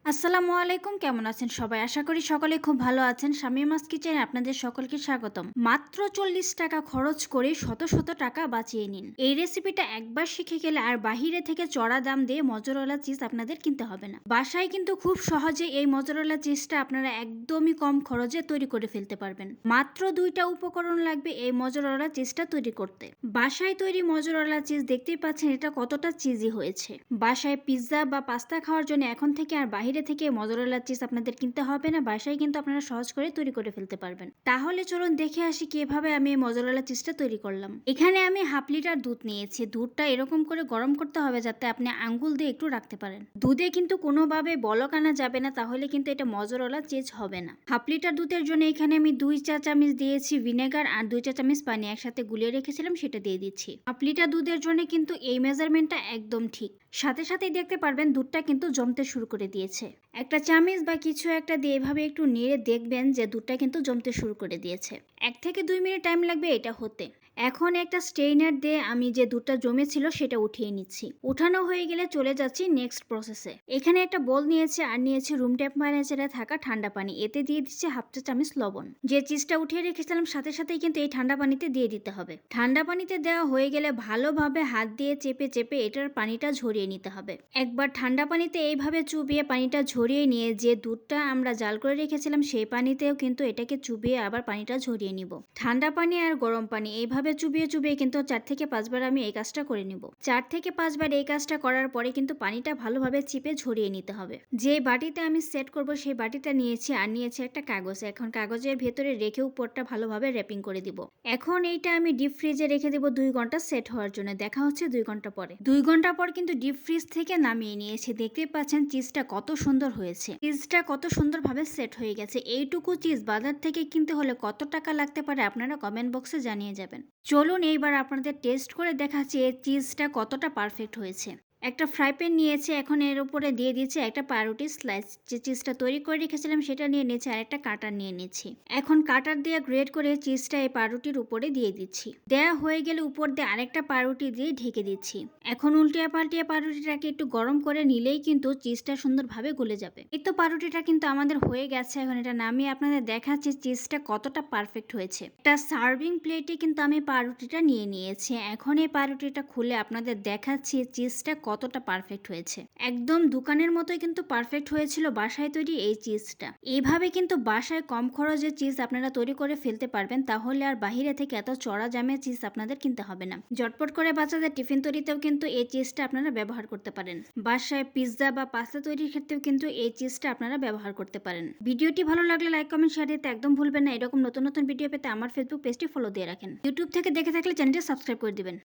আসসালামু আলাইকুম, কেমন আছেন সবাই? আশা করি সকলে খুব ভালো আছেন। শামীমাস কিচেনে আপনাদের সকলকে স্বাগতম। মাত্র ৪০ টাকা খরচ করে শত শত টাকা বাঁচিয়ে নিন। এই রেসিপিটা একবার শিখে গেলে আর বাহিরে থেকে চড়া দাম দিয়ে মজরেলা চিজ আপনাদের কিনতে হবে না। বাসায় কিন্তু খুব সহজে এই মজরেলা চিজটা আপনারা একদমই কম খরচে তৈরি করে ফেলতে পারবেন। মাত্র ২টা উপকরণ লাগবে এই মজরেলা চিজটা তৈরি করতে। বাসায় তৈরি মজরেলা চিজ দেখতেই পাচ্ছেন এটা কতটা চিজি হয়েছে। বাসায় পিৎজা বা পাস্তা খাওয়ার জন্য এখন থেকে আর বাহিরে থেকে মজরেলা চিজ আপনাদের কিনতে হবে না, বাসায় কিন্তু আপনারা সহজ করে তৈরি করে ফেলতে পারবেন। তাহলে চলুন দেখে আসি কিভাবে আমি এই মজরেলা চিজটা তৈরি করলাম। এখানে আমি 1/2 লিটার দুধ নিয়েছি। দুধটা এরকম করে গরম করতে হবে যাতে আপনি আঙ্গুল দিয়ে একটু রাখতে পারেন। দুধে কিন্তু কোনোভাবে বলক আনা যাবে না, তাহলে কিন্তু এটা মজরেলা চিজ হবে না। 1/2 লিটার দুধের জন্য এখানে আমি 2 চা চামচ দিয়েছি ভিনেগার আর 2 চা চামচ পানি একসাথে গুলিয়ে রেখেছিলাম, সেটা দিয়ে দিচ্ছি। 1/2 লিটার দুধের জন্য কিন্তু এই মেজারমেন্টটা একদম ঠিক। সাথে সাথেই দেখতে পারবেন দুধটা কিন্তু জমতে শুরু করে দিয়েছে। একটা চামচ বা কিছু একটা দিয়ে এভাবে একটু নেড়ে দেখবেন যে দুধটা কিন্তু জমতে শুরু করে দিয়েছে। 1 থেকে 2 মিনিট টাইম লাগবে এটা হতে। এখন একটা স্ট্রেইনার দিয়ে আমি যে দুধটা জমেছিল সেটা উঠিয়ে নিচ্ছি। উঠানো হয়ে গেলে চলে যাচ্ছি নেক্সট প্রসেসে। এখানে একটা বোল নিয়েছি আর নিয়েছি রুম টেম্পারেচারে থাকা ঠান্ডা পানি। এতে দিয়ে দিচ্ছি 1/2 চা চামচ লবণ। যে চিজটা উঠিয়ে রেখেছিলাম সাথে সাথেই কিন্তু এই ঠান্ডা পানিতে দিয়ে দিতে হবে। ঠান্ডা পানিতে দেওয়া হয়ে গেলে ভালোভাবে হাত দিয়ে চেপে চেপে এটার পানিটা ঝরিয়ে নিতে হবে। একবার ঠান্ডা পানিতে এইভাবে চুবিয়ে পানিটা ঝরিয়ে নিয়ে যে দুধটা আমরা জাল করে রেখেছিলাম সেই পানিতেও কিন্তু এটাকে চুবিয়ে আবার পানিটা ঝরিয়ে নিব। ঠান্ডা পানি আর গরম পানি এইভাবে চুবিয়ে চুবিয়ে কিন্তু 4 থেকে 5 বার আমি এই কাজটা করে নিব। 4 থেকে 5 বার এই কাজটা করার পরে কিন্তু পানিটা ভালোভাবে চিপে ঝরিয়ে নিতে হবে। যে বাটিতে আমি সেট করব সেই বাটিটা নিয়েছি আর নিয়েছি একটা কাগজ। এখন কাগজের ভেতরে রেখে উপরটা ভালোভাবে র্যাপিং করে দিব। এখন এইটা আমি ডিপ ফ্রিজে রেখে দেব 2 ঘন্টা সেট হওয়ার জন্য। দেখা হচ্ছে 2 ঘন্টা পরে। 2 ঘন্টা পর কিন্তু ডিপ ফ্রিজ থেকে নামিয়ে নিয়েছি। দেখতেই পাচ্ছেন চিজটা কত সুন্দর হয়েছে। চিজটা কত সুন্দরভাবে সেট হয়ে গেছে। এইটুকু চিজ বাজার থেকে কিনতে হলে কত টাকা লাগতে পারে আপনারা কমেন্ট বক্সে জানিয়ে যাবেন। চলুন এইবার আপনাদের টেস্ট করে দেখাচ্ছি এই চিজটা কতটা পারফেক্ট হয়েছে। একটা ফ্রাই প্যান নিয়েছি, এখন এর উপরে দিয়ে দিচ্ছি একটা পাউরুটি স্লাইস। যে চিজটা তৈরি করে রেখেছিলাম সেটা নিয়ে নিচ্ছি আর একটা কাটার নিয়ে নিচ্ছি। এখন কাটার দিয়ে গ্রেড করে চিজটা এই পাউরুটির উপরে দিয়ে দিচ্ছি। দেয়া হয়ে গেলে উপর দিয়ে আরেকটা পাউরুটি দিয়ে ঢেকে দিচ্ছি। এখন উল্টিয়ে পাল্টিয়ে পাউরুটিটাকে একটু গরম করে নিলেই কিন্তু চিজটা সুন্দরভাবে গলে যাবে। এই তো পাউরুটিটা কিন্তু আমাদের হয়ে গেছে। এখন এটা নামিয়ে আপনাদের দেখাচ্ছি চিজটা কতটা পারফেক্ট হয়েছে। একটা সার্ভিং প্লেটে কিন্তু আমি পাউরুটিটা নিয়ে নিয়েছি। এখন এই পাউরুটিটা খুলে আপনাদের দেখাচ্ছি চিজটা কতটা পারফেক্ট হয়েছে। একদম দোকানের মতোই কিন্তু পারফেক্ট হয়েছিল বাসায় তৈরি এই চিজটা। এইভাবে কিন্তু বাসায় কম খরচে চিজ আপনারা তৈরি করে ফেলতে পারবেন, তাহলে আর বাহিরে থেকে এত চড়া দামে চিজ আপনাদের কিনতে হবে না। ঝটপট করে বাচ্চাদের টিফিন তৈরিতেও কিন্তু এই চিজটা আপনারা ব্যবহার করতে পারেন। বাসায় পিৎজা বা পাস্তা তৈরির ক্ষেত্রেও কিন্তু এই চিজটা আপনারা ব্যবহার করতে পারেন। ভিডিওটি ভালো লাগলে লাইক কমেন্ট শেয়ার দিতে একদম ভুলবেন না। এরকম নতুন নতুন ভিডিও পেতে আমার ফেসবুক পেজটি ফলো দিয়ে রাখেন। ইউটিউব থেকে দেখে থাকলে চ্যানেলটি সাবস্ক্রাইব করে দিবেন।